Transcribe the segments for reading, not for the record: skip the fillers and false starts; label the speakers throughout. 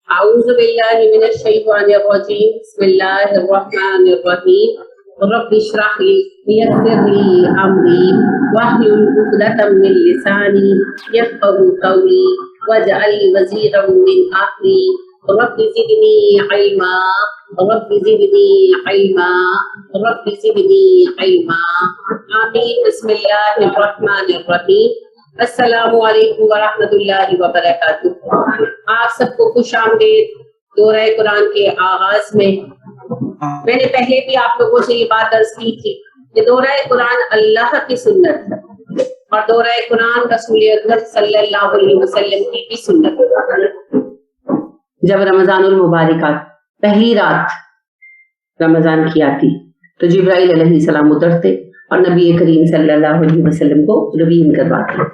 Speaker 1: أعوذ بالله من الشيطان الرجيم بسم الله الرحمن الرحيم رب اشرح لي ويسر لي أمري واحلل عقدة من لساني يفقهوا قولي واجعل لي وزيرا من أهلي رب زدني علما رب زدني علما رب زدني علما آمين بسم الله الرحمن الرحيم السلام علیکم ورحمۃ اللہ وبرکاتہ۔ آپ سب کو خوش آمدید دورہ قرآن کے آغاز میں۔ میں نے پہلے بھی آپ لوگوں سے یہ بات عرض کی تھی کہ دورہ قرآن اللہ کی سنت ہے اور دورہ قرآن رسول اکرم صلی اللہ علیہ وسلم کی بھی سنت ہے۔ جب رمضان المبارک پہلی رات رمضان کی آتی تو جبرائیل علیہ السلام اترتے اور نبی کریم صلی اللہ علیہ وسلم کو روین کرواتے۔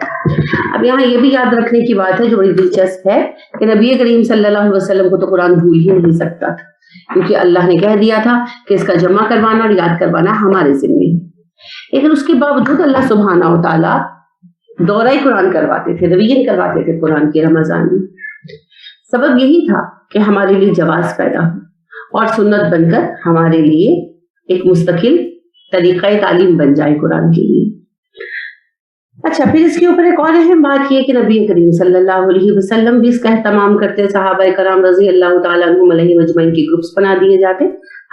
Speaker 1: اب یہاں یہ بھی یاد رکھنے کی بات ہے جو بڑی دلچسپ ہے کہ نبی کریم صلی اللہ علیہ وسلم کو تو قرآن بھول ہی نہیں سکتا تھا، کیونکہ اللہ نے کہہ دیا تھا کہ اس کا جمع کروانا اور یاد کروانا ہمارے ذمہ ہے۔ لیکن اس کے باوجود اللہ سبحانہ و تعالیٰ دورہ قرآن کرواتے تھے، روین کرواتے تھے قرآن کے رمضان میں۔ سبب یہی تھا کہ ہمارے لیے جواز پیدا ہو اور سنت بن کر ہمارے لیے ایک مستقل طریقہ تعلیم بن جائے قرآن کے لیے۔ اچھا، پھر اس کے اوپر ایک اور اہم بات یہ کہ نبی کریم صلی اللہ علیہ وسلم بھی اس کا اہتمام کرتے، صحابہ کرام رضی اللہ تعالیٰ عنہم علیہ مجمعین کی گروپس بنا دیے جاتے،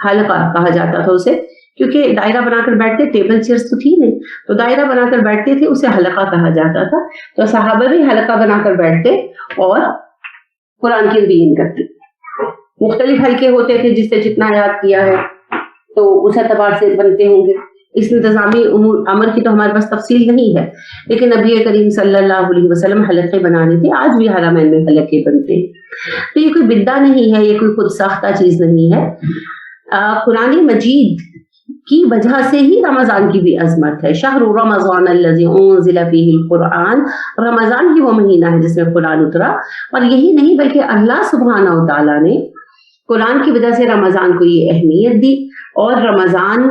Speaker 1: حلقہ کہا جاتا تھا اسے، کیونکہ دائرہ بنا کر بیٹھتے، ٹیبل چیئرز تو تھی نہیں، تو دائرہ بنا کر بیٹھتے تھے، اسے حلقہ کہا جاتا تھا۔ تو صحابہ بھی حلقہ بنا کر بیٹھتے اور قرآن کی روین کرتے۔ مختلف حلقے ہوتے تھے جس سے جتنا یاد کیا ہے تو اس اعتبار سے بنتے ہوں گے۔ اس انتظامی امر کی تو ہمارے پاس تفصیل نہیں ہے، لیکن نبی کریم صلی اللہ علیہ وسلم حلقے بنانے تھے، آج بھی حرمین میں حلقے بنتے ہیں۔ تو یہ کوئی بدعہ نہیں ہے، یہ کوئی خود ساختہ چیز نہیں ہے۔ قرآن مجید کی وجہ سے ہی رمضان کی بھی عظمت ہے۔ شہر رمضان الذی انزل فیہ القرآن، رمضان ہی وہ مہینہ ہے جس میں قرآن اترا۔ اور یہی نہیں بلکہ اللہ سبحانہ و تعالیٰ نے قرآن کی وجہ سے رمضان کو یہ اہمیت دی اور رمضان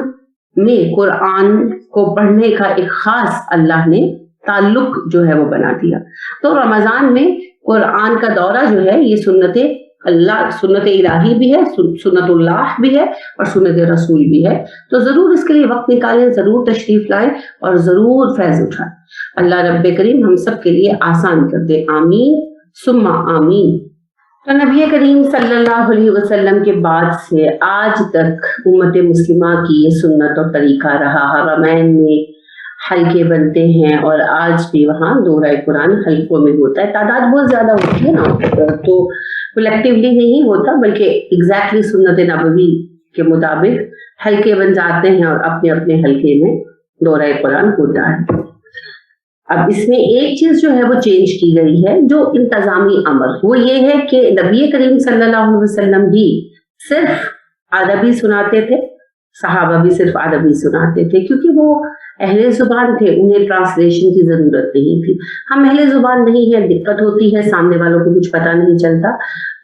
Speaker 1: میں قرآن کو پڑھنے کا ایک خاص اللہ نے تعلق جو ہے وہ بنا دیا۔ تو رمضان میں قرآن کا دورہ جو ہے یہ سنت اللہ، سنت الہی بھی ہے، سنت اللہ بھی ہے اور سنت رسول بھی ہے۔ تو ضرور اس کے لیے وقت نکالیں، ضرور تشریف لائیں اور ضرور فیض اٹھائیں۔ اللہ رب کریم ہم سب کے لیے آسان کر دے، آمین ثم آمین۔ تو نبی کریم صلی اللہ علیہ وسلم کے بعد سے آج تک امت مسلمہ کی یہ سنت اور طریقہ رہا، حرمین میں حلقے بنتے ہیں اور آج بھی وہاں دورہ قرآن حلقوں میں ہوتا ہے۔ تعداد بہت زیادہ ہوتی ہے نا، تو کلیکٹیولی نہیں ہوتا بلکہ ایگزیکٹلی سنت نبوی کے مطابق حلقے بن جاتے ہیں اور اپنے اپنے حلقے میں دورہ قرآن ہوتا ہے۔ اب اس میں ایک چیز جو ہے وہ چینج کی گئی ہے، جو انتظامی امر، وہ یہ ہے کہ نبی کریم صلی اللہ علیہ وسلم بھی صرف عربی سناتے تھے، صحابہ بھی صرف عربی سناتے تھے، کیونکہ وہ اہل زبان تھے، انہیں ٹرانسلیشن کی ضرورت نہیں تھی۔ ہم اہل زبان نہیں ہیں، دقت ہوتی ہے، سامنے والوں کو کچھ پتہ نہیں چلتا،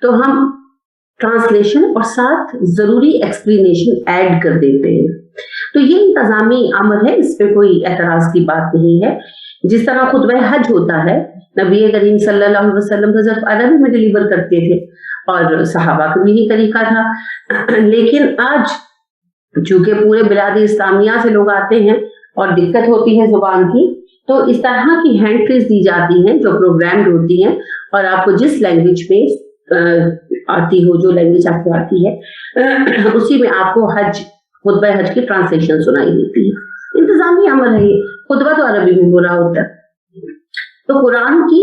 Speaker 1: تو ہم ٹرانسلیشن اور ساتھ ضروری ایکسپلینیشن ایڈ کر دیتے ہیں۔ تو یہ انتظامی امر ہے، اس پہ کوئی اعتراض کی بات نہیں ہے۔ جس طرح خطبہ حج ہوتا ہے، نبی کریم صلی اللہ علیہ وسلم کو صرف عربی میں ڈلیور کرتے تھے اور صحابہ کا بھی یہی طریقہ تھا۔ لیکن آج چونکہ پورے بلاد اسلامیہ سے لوگ آتے ہیں اور دقت ہوتی ہے زبان کی، تو اس طرح کی ہینڈ فریز دی جاتی ہیں جو پروگرامڈ ہوتی ہیں اور آپ کو جس لینگویج میں آتی ہو، جو لینگویج آپ کو آتی ہے اسی میں آپ کو خطبہ حج کی ٹرانسلیشن سنائی دیتی ہے۔ انتظامی امر ہے یہ، خطبہ تو عربی میں بولا ہوتا ہے۔ تو قرآن کی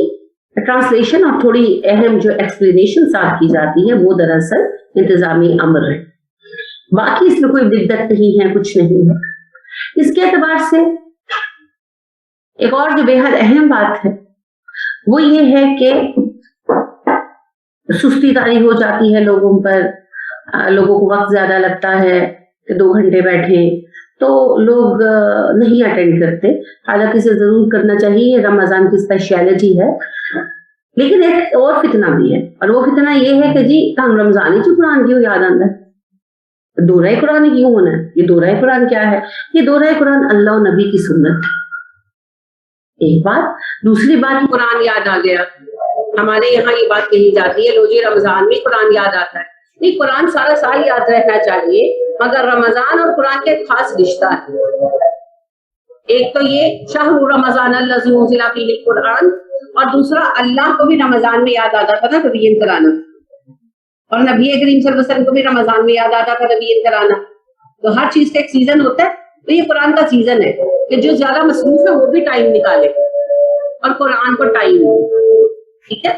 Speaker 1: ٹرانسلیشن اور تھوڑی اہم جو ایکسپلینیشن ساتھ کی جاتی ہے وہ دراصل انتظامی امر ہے، باقی اس میں کوئی بدعت نہیں ہے، کچھ نہیں ہے۔ اس کے اعتبار سے ایک اور جو بے حد اہم بات ہے وہ یہ ہے کہ سستی طاری ہو جاتی ہے لوگوں پر، لوگوں کو وقت زیادہ لگتا ہے کہ 2 گھنٹے بیٹھیں، تو لوگ نہیں اٹینڈ کرتے، حالانکہ اسے ضرور کرنا چاہیے، رمضان کی اسپیشلٹی ہے۔ لیکن ایک اور فتنہ بھی ہے، اور وہ فتنہ یہ ہے کہ جی ہم رمضان ہی قرآن کیوں یاد آتا ہے، دورہ قرآن کیوں ہونا ہے؟ یہ دورہ قرآن کیا ہے؟ یہ دورہ قرآن اللہ و نبی کی سنت ہے، ایک بات۔ دوسری بات قرآن یاد آ گیا، ہمارے یہاں یہ بات کہی جاتی ہے لو جی رمضان میں قرآن یاد آتا ہے. نہیں، قرآن سارا سال یاد رہنا چاہیے، مگر رمضان اور قرآن کا ایک خاص رشتہ ہے. ایک تو یہ شہر رمضان الذی انزل فیہ القرآن، اور دوسرا اللہ کو بھی رمضان میں یاد آتا تھا نا تبیین کرانا، اور نبی کریم صلی اللہ علیہ وسلم کو بھی رمضان میں یاد آتا تھا تبیین کرانا. تو ہر چیز کا ایک سیزن ہوتا ہے، تو یہ قرآن کا سیزن ہے کہ جو زیادہ مصروف ہے وہ بھی ٹائم نکالے اور قرآن کو ٹائم ہو. ٹھیک ہے،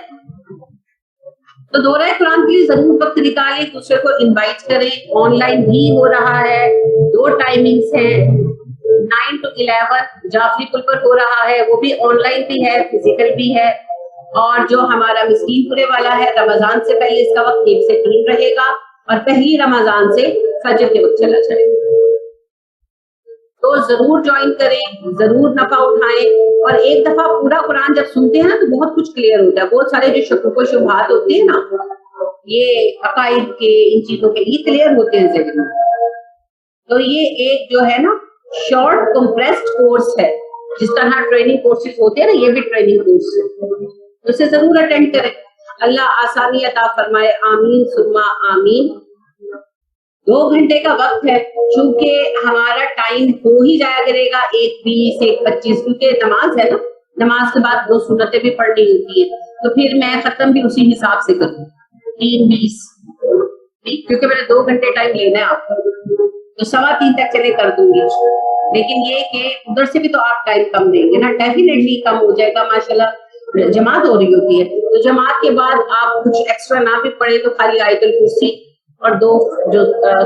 Speaker 1: تو دورہ قرآن کے لیے ضرور وقت نکالیں، دوسرے کو انوائٹ کریں. آن لائن بھی ہو رہا ہے، 2 ٹائمنگز ہیں، 9 to 11 جعفری پل پر ہو رہا ہے، وہ بھی آن لائن بھی ہے، فزیکل بھی ہے. اور جو ہمارا مسکین پورے والا ہے، رمضان سے پہلے اس کا وقت 1 سے 3 رہے گا، اور پہلی رمضان سے فجر کے وقت چلا جائے گا. تو ضرور جوائن کریں، ضرور نفع اٹھائیں. اور ایک دفعہ پورا قرآن جب سنتے ہیں نا تو بہت کچھ کلیئر ہوتا ہے. بہت سارے جو شکوک و شبہات ہوتے ہیں نا، یہ عقائد کے، ان چیزوں کے، یہ کلیئر ہوتے ہیں ذہن میں. تو یہ ایک جو ہے نا شارٹ کمپریسڈ کورس ہے، جس طرح ٹریننگ کورسز ہوتے ہیں نا، یہ بھی ٹریننگ کورس ہے، اسے ضرور اٹینڈ کریں. اللہ آسانی عطا فرمائے، آمین ثم آمین. 2 گھنٹے کا وقت ہے، چونکہ ہمارا ٹائم ہو ہی جایا کرے گا 1:20 1:25، کیونکہ نماز ہے نا، نماز کے بعد 2 سنتیں بھی پڑھنی ہوتی ہے، تو پھر میں ختم بھی اسی حساب سے کروں 3:20، کیونکہ میں نے 2 گھنٹے ٹائم لینا ہے آپ کو، تو 3:15 تک چلے کر دوں گی. لیکن یہ کہ ادھر سے بھی تو آپ ٹائم کم دیں گے نا، ڈیفینیٹلی کم ہو جائے گا. ماشاءاللہ جماعت ہو رہی ہوتی ہے، تو جماعت کے بعد آپ کچھ ایکسٹرا نہ بھی پڑھیں تو خالی آیت الکرسی اور 2 جو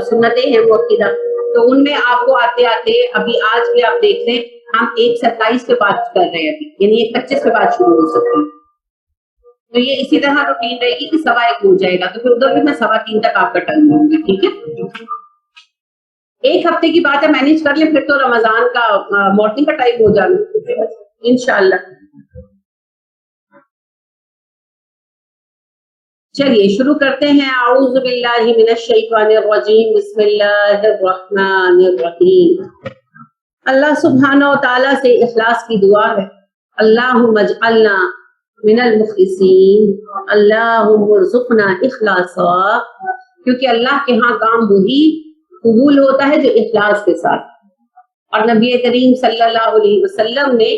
Speaker 1: سنتیں ہیں مؤکدہ، تو ان میں آپ کو آتے آتے ابھی آج بھی آپ دیکھ لیں ہم 1:27 پہ بات کر رہے ہیں ابھی، یعنی 1:25 پہ بات شروع ہو سکتی ہے. تو یہ اسی طرح روٹین رہے گی کہ 1:15 ہو جائے گا، تو پھر ادھر بھی میں 3:15 تک آپ کا ٹائم دوں گی. ٹھیک ہے، 1 ہفتے کی بات ہے، مینیج کر لیں، پھر تو رمضان کا مارننگ کا ٹائم ہو جانا انشاءاللہ. چلیے شروع کرتے ہیں. اعوذ باللہ من الشیطان الرجیم، بسم اللہ الرحمن الرحیم. اللہ سبحانہ و تعالیٰ سے اخلاص کی دعا ہے، اللہم اجعلنا من المخلصین، اللہم ارزقنا اخلاصا، کیونکہ اللہ کے ہاں کام وہی قبول ہوتا ہے جو اخلاص کے ساتھ. اور نبی کریم صلی اللہ علیہ وسلم نے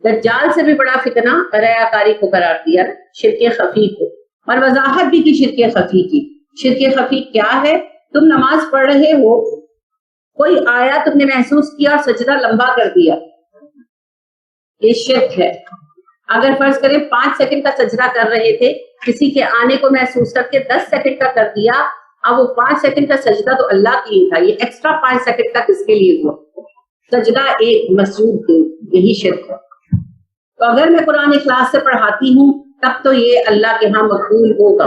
Speaker 1: دجال سے بھی بڑا فتنہ ریاکاری کو قرار دیا، شرک خفی کو، اور وضاحت بھی کی شرک خفی کی. شرک خفی کیا ہے؟ تم نماز پڑھ رہے ہو، کوئی آیا، تم نے محسوس کیا اور سجدہ لمبا کر دیا، یہ شرک ہے. اگر فرض کریں 5 سیکنڈ کا سجدہ کر رہے تھے، کسی کے آنے کو محسوس کر کے 10 سیکنڈ کا کر دیا، اب وہ 5 سیکنڈ کا سجدہ تو اللہ کے لیے تھا، یہ ایکسٹرا 5 سیکنڈ کا کس کے لیے ہوا؟ سجدہ ایک مسجود کے، یہی شرک ہے. تو اگر میں قرآن اخلاص سے پڑھاتی ہوں تب تو یہ اللہ کے ہاں مقبول ہوگا.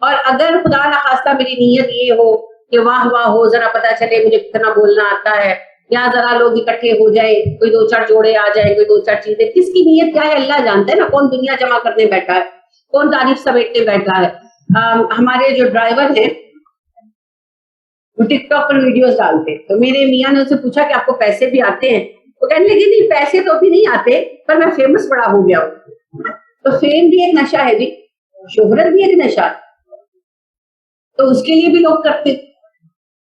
Speaker 1: اور اگر خدا نخواستہ میری نیت یہ ہو کہ واہ واہ ہو، ذرا پتا چلے مجھے کتنا بولنا آتا ہے، یا ذرا لوگ اکٹھے ہو جائیں، کوئی 2-4 جوڑے آ جائیں، کوئی 2-4 چیزیں، کس کی نیت کیا ہے اللہ جانتا ہے نا. کون دنیا جمع کرنے بیٹھا ہے، کون تعریف سمیٹنے بیٹھا ہے. ہمارے جو ڈرائیور ہیں وہ ٹک ٹاک پر ویڈیوز ڈالتے، تو میرے میاں نے ان سے پوچھا کہ آپ کو پیسے بھی آتے ہیں؟ وہ کہنے لگے نہیں، پیسے تو بھی نہیں آتے، پر میں فیمس بڑا ہو گیا ہوں. تو فیم بھی ایک نشہ ہے جی، شہرت بھی ایک نشہ ہے، تو اس کے لیے بھی لوگ کرتے.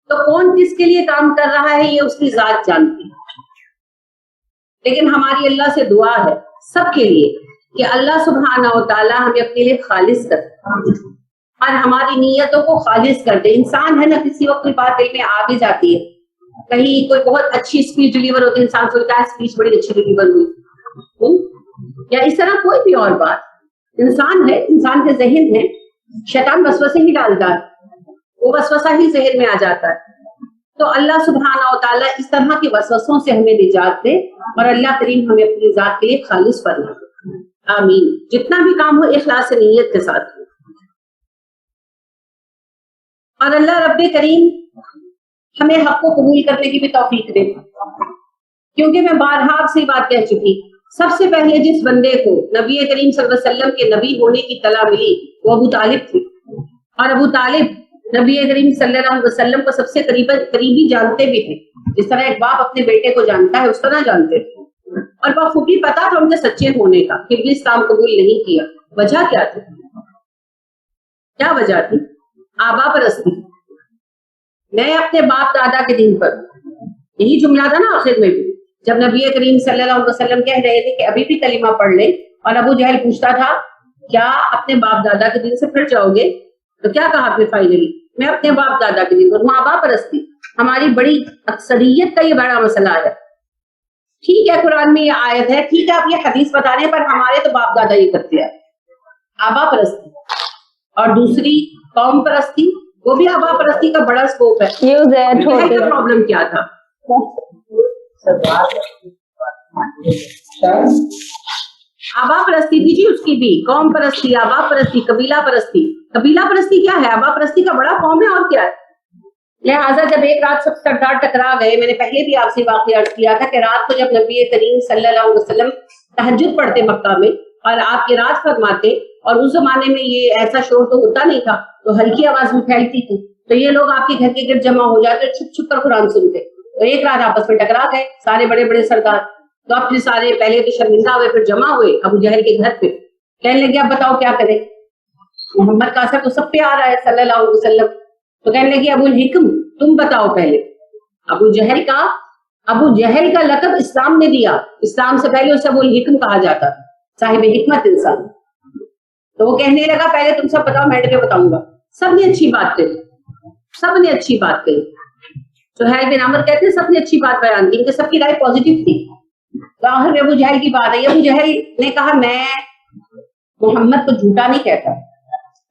Speaker 1: تو کون کس کے لیے کام کر رہا ہے یہ اس کی ذات جانتی ہے. لیکن ہماری اللہ سے دعا ہے سب کے لیے کہ اللہ سبحانہ و تعالیٰ ہمیں اپنے لیے خالص کر اور ہماری نیتوں کو خالص کر دے. انسان ہے نا، کسی وقت کوئی بات دل میں آ بھی جاتی ہے، کہیں کوئی بہت اچھی اسپیچ ڈلیور ہوتی ہے، انسان سوچتا ہے اسپیچ بڑی اچھی ڈلیور ہوئی، یا اس طرح کوئی بھی اور بات. انسان ہے، انسان کے ذہن ہے، شیطان وسوسے ہی ڈالتا ہے، وہ وسوسہ ہی ذہن میں آ جاتا ہے. تو اللہ سبحانہ و تعالیٰ اس طرح کے وسوسوں سے ہمیں نجات دے، اور اللہ کریم ہمیں اپنی ذات کے لیے خالص فرمائے. آمین. جتنا بھی کام ہو اخلاص نیت کے ساتھ. اور اللہ رب کریم ہمیں حق کو قبول کرنے کی بھی توفیق دے، کیونکہ میں بارہا آپ سے بات کہہ چکی، سب سے پہلے جس بندے کو نبی کریم صلی اللہ علیہ وسلم کے نبی ہونے کی اطلاع ملی وہ ابو طالب تھی. اور ابو طالب نبی کریم صلی اللہ علیہ وسلم کو سب سے قریبی جانتے بھی تھے، جس طرح ایک باپ اپنے بیٹے کو جانتا ہے اس طرح جانتے تھے. اور بخوبی پتا تھا ان کے سچے ہونے کا کہ بھی اسلام قبول نہیں کیا. وجہ کیا تھی؟ کیا وجہ تھی؟ آبا پرستی. میں اپنے باپ دادا کے دین پر. یہی جملہ تھا نا آخر میں بھی جب نبی کریم صلی اللہ علیہ وسلم کہہ رہے تھے کہ ابھی بھی کلمہ پڑھ لیں, اور ابو جہل پوچھتا تھا کیا اپنے باپ دادا کے دین سے پھر جاؤ گے؟ تو کیا کہا پھر فائنلی, میں اپنے باپ دادا کے دین پر. ماں باپ پرستی ہماری بڑی اکثریت کا یہ بڑا مسئلہ ہے. ٹھیک ہے قرآن میں یہ آیت ہے, ٹھیک ہے آپ یہ حدیث بتا رہے ہیں, پر ہمارے تو باپ دادا یہ کرتے ہیں. آبا پرستی. اور دوسری قوم پرستی, وہ بھی آبا پرستی کا بڑا سکوپ ہے. یہ پرابلم کیا تھا؟ آبا پرستی تھی جی, اس کی بھی قوم پرستی, آبا پرستی, قبیلہ پرستی. قبیلہ پرستی کیا ہے؟ آبا پرستی کا بڑا قوم ہے اور کیا ہے. لہٰذا جب ایک رات سب سردار ٹکرا گئے, میں نے پہلے بھی آپ سے واقعہ عرض کیا تھا کہ رات کو جب نبی کریم صلی اللہ علیہ وسلم تہجد پڑھتے مکہ میں اور آپ کی رات فرماتے, اور اس زمانے میں یہ ایسا شور تو ہوتا نہیں تھا, تو ہلکی آواز میں پھیلتی تھی, تو یہ لوگ آپ کے گھر کے گرد جمع ہو جاتے, چھپ چھپ کر قرآن سنتے. تو ایک رات آپس میں ٹکرا گئے سارے بڑے بڑے سردار, تو اپنے سارے پہلے تو شرمندہ ہوئے, پھر جمع ہوئے ابو جہل کے گھر پہ. کہنے لگے اب بتاؤ کیا کریں, محمد کا اثر تو سب پہ آ رہا ہے صلی اللہ علیہ وسلم. تو کہنے لگے ابو الحکم تم بتاؤ پہلے. ابو جہل کا لقب اسلام نے دیا, اسلام سے پہلے اسے ابو الحکم کہا جاتا تھا, صاحب حکمت انسان. تو وہ کہنے لگا پہلے تم سب بتاؤ میں ڈر بتاؤں گا. سب نے اچھی بات کہی, سب نے اچھی بات کہی. سہیل بن عمر کہتے ہیں سب نے اچھی بات بیان کی, ان کے سب کی رائے پازیٹیو تھی. تو آخر میں ابو جہل کی بات ہے. ابو جہل نے کہا میں محمد کو جھوٹا نہیں کہتا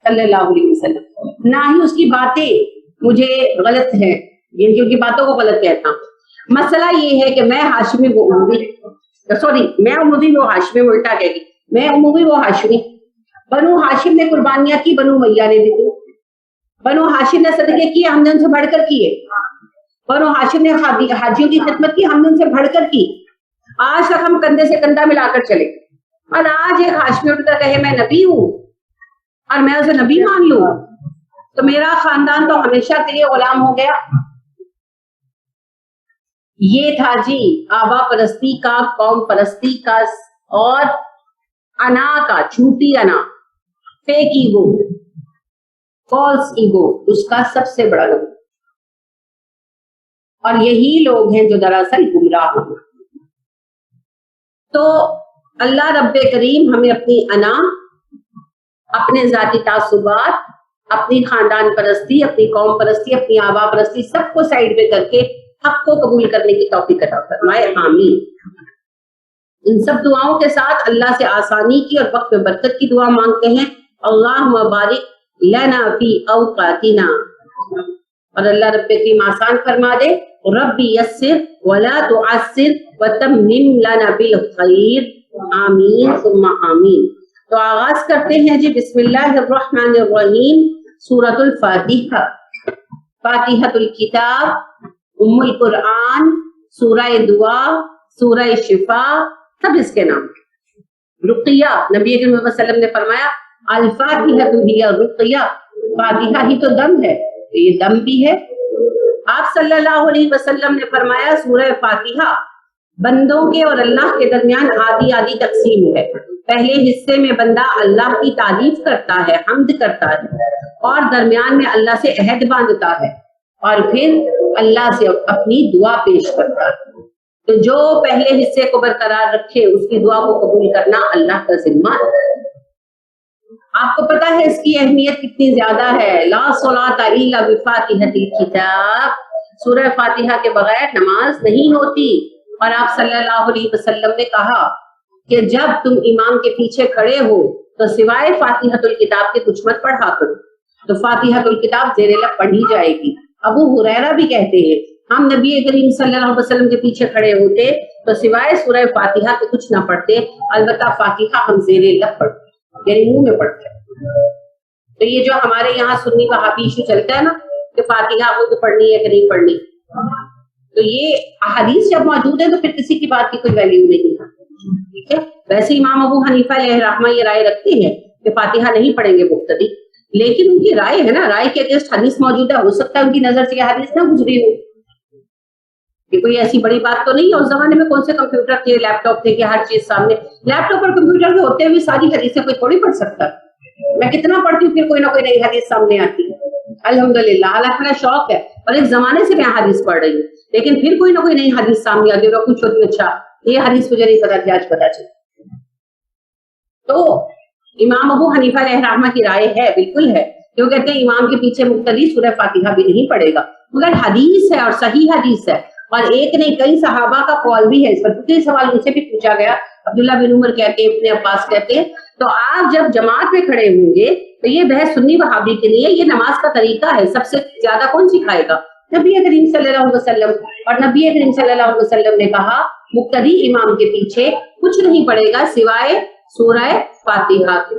Speaker 1: صلی اللہ علیہ وسلم, نہ ہی اس کی باتیں مجھے غلط ہے, یعنی ان کی باتوں کو غلط کہتا ہوں. مسئلہ یہ ہے کہ میں ہاشمی وہ اموی, سوری میں اموی وہ ہاشمی, الٹا کہے گی میں اموی وہ ہاشمی. بنو ہاشم نے قربانیاں کی, بنو میاں نے بھی کی. بنو ہاشم نے صدقے کیے, ہم نے ان سے بڑھ کر کیے. بنو ہاشم نے حاجیوں کی خدمت کی, ہم نے ان سے بڑھ کر کی. آج تک ہم کندھے سے کندھا ملا کر چلے, اور آج ایک ہاشمی اٹھ کر کہے میں نبی ہوں اور میں اسے نبی مان لوں, تو میرا خاندان تو ہمیشہ کے لیے غلام ہو گیا. یہ تھا جی آبا پرستی کا, قوم پرستی کا, اور انا کا, جھوٹی انا, فیک ایگو, فالس ایگو, اس کا سب سے بڑا نمبر. اور یہی لوگ ہیں جو دراصل گمراہ ہیں. تو اللہ رب کریم ہمیں اپنی انا, اپنے ذاتی تعصبات, اپنی خاندان پرستی, اپنی قوم پرستی, اپنی آبا پرستی, سب کو سائڈ پہ کر کے حق کو قبول کرنے کی توفیق عطا فرمائے, آمین. ان سب دعاؤں کے ساتھ اللہ سے آسانی کی اور وقت میں برکت کی دعا مانگتے ہیں. اللہم بارک لنا فی اوقاتنا, اور اللہ رب کریم آسان فرما دے. ربی یسر ولا تعسر وتمم لنا بالخیر, آمین ثم آمین. تو آغاز کرتے ہیں جی بسم اللہ الرحمن الرحیم, سورۃ الفاتحہ, فاتحۃ الکتاب, ام القرآن, سورہ دعا, سورہ شفا, سب اس کے نام. رقیہ, نبی کریم صلی اللہ علیہ وسلم نے فرمایا الفاتحہ ہی رقیہ, فاتحہ ہی تو دم ہے, تو یہ دم بھی ہے. آپ صلی اللہ علیہ وسلم نے فرمایا سورہ فاتحہ بندوں کے اور اللہ کے درمیان آدھی آدھی تقسیم ہے. پہلے حصے میں بندہ اللہ کی تعریف کرتا ہے, حمد کرتا ہے, اور درمیان میں اللہ سے عہد باندھتا ہے, اور پھر اللہ سے اپنی دعا پیش کرتا ہے. تو جو پہلے حصے کو برقرار رکھے اس کی دعا کو قبول کرنا اللہ کا ذمہ ہے. آپ کو پتا ہے اس کی اہمیت کتنی زیادہ ہے. لا صلاۃ الا بفاتحۃ الکتاب, سورہ فاتحہ کے بغیر نماز نہیں ہوتی. اور آپ صلی اللہ علیہ وسلم نے کہا کہ جب تم امام کے پیچھے کھڑے ہو تو سوائے فاتحۃ الکتاب کے کچھ مت پڑھا کرو. تو فاتحۃ الکتاب زیر لب پڑھی جائے گی. ابو ہریرہ بھی کہتے ہیں ہم نبی کریم صلی اللہ علیہ وسلم کے پیچھے کھڑے ہوتے تو سوائے سورہ فاتحہ کے کچھ نہ پڑھتے, البتہ فاتحہ ہم زیر لب پڑھتے, یعنی منہ میں پڑھتے. تو یہ جو ہمارے یہاں سنی وہابی ایشو چلتا ہے نا کہ فاتحہ کو تو پڑھنی ہے کہ نہیں پڑھنی, تو یہ احادیث جب موجود ہے تو پھر کسی کی بات کی کوئی ویلیو نہیں ہے. ٹھیک ہے, ویسے امام ابو حنیفہ علیہ رحمہ یہ رائے رکھتے ہیں کہ فاتحہ نہیں پڑھیں گے مقتدی, لیکن ان کی رائے ہے نا, رائے کے اگینسٹ حدیث موجود ہے, ہو سکتا ہے ان کی نظر سے یہ حدیث نہ گزری ہو. یہ کوئی ایسی بڑی بات تو نہیں ہے. اس زمانے میں کون سے کمپیوٹر تھے, لیپ ٹاپ تھے کہ ہر چیز سامنے. لیپ ٹاپ اور کمپیوٹر کے ہوتے ہوئے ساری حدیثیں کوئی تھوڑی پڑھ سکتا. میں کتنا پڑھتی ہوں پھر کوئی نہ کوئی نئی حدیث سامنے آتی ہے. الحمدللہ اللہ میرا شوق ہے, اور ایک زمانے سے میں حدیث پڑھ رہی ہوں, لیکن پھر کوئی نہ کوئی نئی حدیث سامنے آتی ہے اور کچھ ہوتی ہے اچھا یہ حدیث مجھے نہیں پتا تھی, آج پتا چلا. تو امام ابو حنیفہ علیہ رحمہ کی رائے ہے, بالکل ہے, کیوں کہتے ہیں امام کے پیچھے مقتدی سورہ فاتحہ بھی نہیں پڑھے گا, مگر حدیث ہے اور صحیح حدیث ہے, اور ایک نہیں کئی صحابہ کا قول بھی ہے اس پر. کیونکہ سوال ان سے بھی پوچھا گیا, عبداللہ بن عمر کہتے ہیں, ابن عباس کہتے ہیں, تو آپ جب جماعت میں کھڑے ہوں گے تو یہ بحث سنی وہابی کے لیے یہ نماز کا طریقہ ہے, سب سے زیادہ کون سکھائے گا؟ نبی کریم صلی اللہ علیہ وسلم. اور نبی کریم صلی اللہ علیہ وسلم نے کہا مقتدی امام کے پیچھے کچھ نہیں پڑے گا سوائے سورہ فاتحہ کے.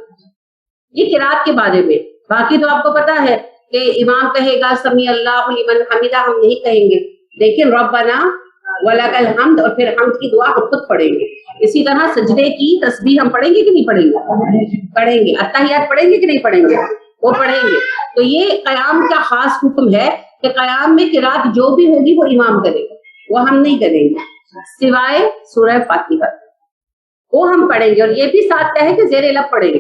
Speaker 1: یہ قرات کے بارے میں. باقی تو آپ کو پتا ہے کہ امام کہے گا سمی اللہ لمن حمیدہ, ہم نہیں کہیں گے, لیکن ربنا ولک الحمد, اور پھر حمد کی دعا ہم خود پڑھیں گے. اسی طرح سجدے کی تسبیح ہم پڑھیں گے کہ نہیں پڑھیں گے؟ پڑھیں گے. اتحیات پڑھیں گے کہ نہیں پڑھیں گے؟ وہ پڑھیں گے. تو یہ قیام کا خاص حکم ہے کہ قیام میں قرات جو بھی ہوگی وہ امام کرے گا, وہ ہم نہیں کریں گے, سوائے سورہ فاتحہ وہ ہم پڑھیں گے. اور یہ بھی ساتھ ہے کہ زیر لب پڑھیں گے,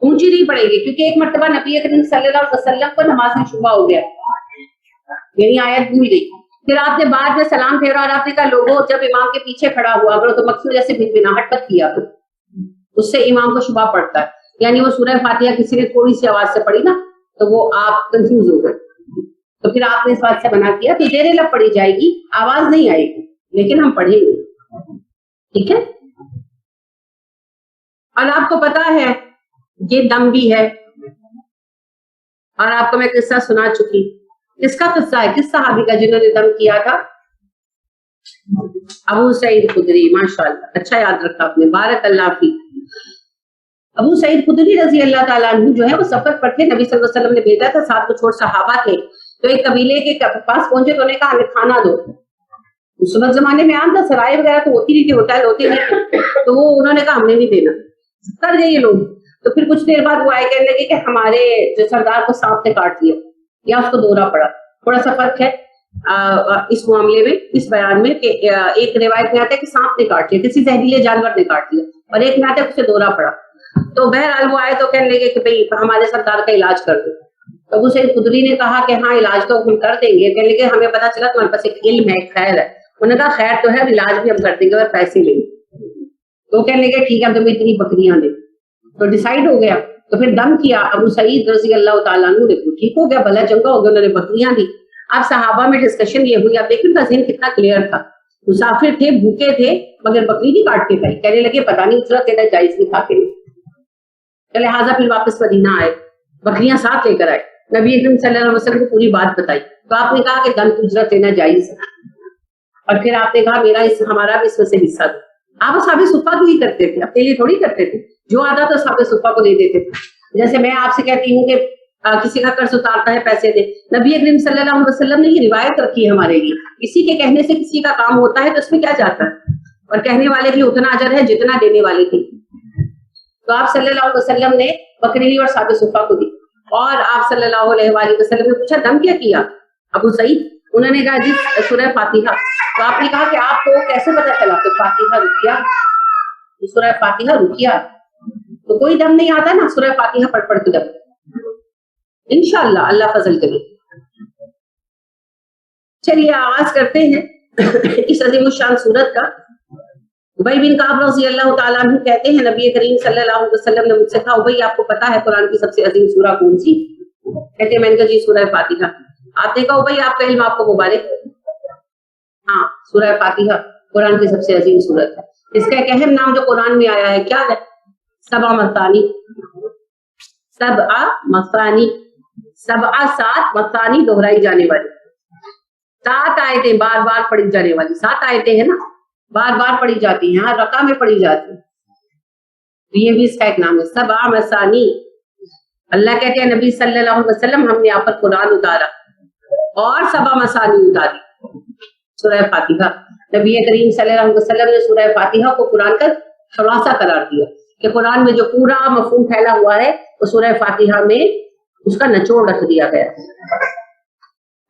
Speaker 1: اونچی نہیں پڑھیں گے, کیونکہ ایک مرتبہ نبی کریم صلی اللہ علیہ وسلم کو نماز میں شبہ ہو گیا, یعنی آیت بھول گئی. پھر آپ نے بعد میں سلام پھیرا اور آپ نے کہا لوگوں جب امام کے پیچھے کھڑا ہوا اگر تو مقصود جیسے بناہٹ پر کیا تو اس سے امام کو شبہ پڑتا ہے, یعنی وہ سورہ فاتحہ کسی نے تھوڑی سی آواز سے پڑھی نا تو وہ آپ کنفیوز ہو گئے, تو پھر آپ نے اس بات سے منع کیا. تو زیر لب پڑھی جائے گی, آواز نہیں آئے گی, لیکن ہم پڑھیں گے, ٹھیک ہے. اور آپ کو پتا ہے یہ دم بھی ہے, اور آپ کو میں قصہ سنا چکی. کس کا قصہ ہے؟ کس صحابی کا جنہوں نے دم کیا تھا؟ ابو سعید خدری. ماشاءاللہ, اچھا یاد رکھا آپ نے, بارک اللہ فیک. ابو سعید خدری رضی اللہ تعالیٰ عنہ جو ہے وہ سفر پر تھے, نبی صلی اللہ علیہ وسلم نے بھیجا تھا, ساتھ کچھ اور صحابہ تھے. تو ایک قبیلے کے پاس پہنچے تو انہوں نے کہا ہمیں کھانا دو. اس وقت زمانے میں عام تھا, سرائے وغیرہ تو ہوتی نہیں تھی, ہوٹل ہوتے نہیں, تو وہ انہوں نے کہا ہم نے نہیں دینا. کر گئے یہ لوگ. تو پھر کچھ دیر بعد وہ آئے کہنے لگے کہ ہمارے جو سردار کو سانپ نے کاٹ دیا یا اس کو دورہ پڑا. تھوڑا سا فرق ہے اس معاملے میں, اس بیان میں, کہ ایک روایت میں آتا ہے کہ سانپ نے کاٹ لیا, کسی زہریلے جانور نے کاٹ لیا, اور ایک میں آتا ہے اسے دورہ پڑا. تو بہرحال وہ آئے تو کہنے لگے کہ بھئی ہمارے سردار کا علاج کر دو. تو ابو سعید خدری نے کہا کہ ہاں علاج تو ہم کر دیں گے. کہنے لگے ہمیں پتا چلا تمہارے پاس ایک علم ہے, خیر ہے. انہوں نے کہا خیر تو ہے, علاج بھی ہم کر دیں گے اور پیسے لیں گے. تو کہنے لگے ٹھیک ہے, تمہیں اتنی بکریاں دیں. تو ڈیسائیڈ ہو گیا. تو پھر دم کیا ابو سعید رضی اللہ تعالیٰ عنہ نے, ٹھیک ہو گیا, بھلا چنگا ہو گیا, انہوں نے بکریاں دی. اب صحابہ میں ڈسکشن یہ ہوئی, آپ دیکھیں ان کا ذہن کتنا کلیئر تھا. مسافر تھے, بھوکے تھے, مگر بکری نہیں کاٹ کے کھائی. کہنے لگے پتہ نہیں اجرت دینا جائز نہیں, کھا کے نہیں. تو لہٰذا پھر واپس مدینہ آئے, بکریاں ساتھ لے کر آئے, نبی اکرم صلی اللہ علیہ وسلم کو پوری بات بتائی. تو آپ نے کہا کہ دم کی اجرت دینا جائز ہے, اور پھر آپ نے کہا ہمارا بھی اس میں سے حصہ دو. آپ اصحاب صفہ کو ہی کرتے تھے, اپنے لیے تھوڑی کرتے تھے. جو آتا تھا اصحاب صفہ کو دے دیتے تھے. جیسے میں آپ سے کہتی ہوں کہ کسی کا قرض اتارتا ہے پیسے دے, نبی کریم صلی اللہ علیہ وسلم نے یہ روایت رکھی ہے ہمارے لیے. کسی کے کہنے سے کسی کا کام ہوتا ہے تو اس میں کیا جاتا ہے, اور کہنے والے کے اتنا اجر ہے جتنا دینے والے کی. تو آپ صلی اللہ علیہ وسلم نے بکری لی اور صحاب صفہ کو دی. اور آپ صلی اللہ علیہ وآلہ وسلم نے پوچھا دم کیا ابو سعید؟ انہوں نے کہا جی سورہ فاتحہ. تو آپ نے کہا کہ آپ کو کیسے پتا چلا کہ فاتحہ رکیا, سورہ فاتحہ رکیا؟ تو کوئی دم نہیں آتا نا سورہ فاتحہ پڑھ کے دم, انشاءاللہ اللہ فضل کرے. چلیے آغاز کرتے ہیں اس عظیم الشان سورت کا. ابی بن کعب رضی اللہ تعالیٰ عنہ کہتے ہیں نبی کریم صلی اللہ علیہ وسلم نے مجھ سے کہا ابی آپ کو پتا ہے قرآن کی سب سے عظیم سورہ کون سی؟ کہتے ہیں میں نے کہا جی سورہ فاتحہ. آپ نے کہا ابی آپ کا علم آپ کو مبارک. ہاں سورہ فاتحہ قرآن کی سب سے عظیم سورت ہے. اس کا ایک اہم نام جو قرآن میں آیا ہے کیا ہے؟ سبع مثانی. سبع مثانی, سبع سات, مثانی دہرائی جانے والی, 7 آیتیں بار بار پڑھی جانے والی. 7 آیتیں ہیں نا, بار بار پڑھی جاتی ہیں, ہر رکعہ میں پڑھی جاتی ہیں. یہ بھی اس کا ایک نام ہے سبع مثانی. اللہ کہتے ہیں نبی صلی اللہ علیہ وسلم ہم نے آپ پر قرآن اتارا اور سبع مثانی اتاری, سورہ فاتحہ. نبی کریم صلی اللہ علیہ وسلم نے سورہ فاتحہ کو قرآن کا خلاصہ قرار دیا کہ قرآن میں جو پورا مفہوم پھیلا ہوا ہے وہ سورہ فاتحہ میں اس کا نچوڑ رکھ دیا گیا.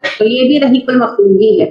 Speaker 1: تو یہ بھی رحیق المختوم ہی ہے.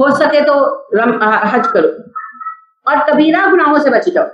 Speaker 1: ہو سکے تو حج کرو اور کبیرہ گناہوں سے بچ جاؤ.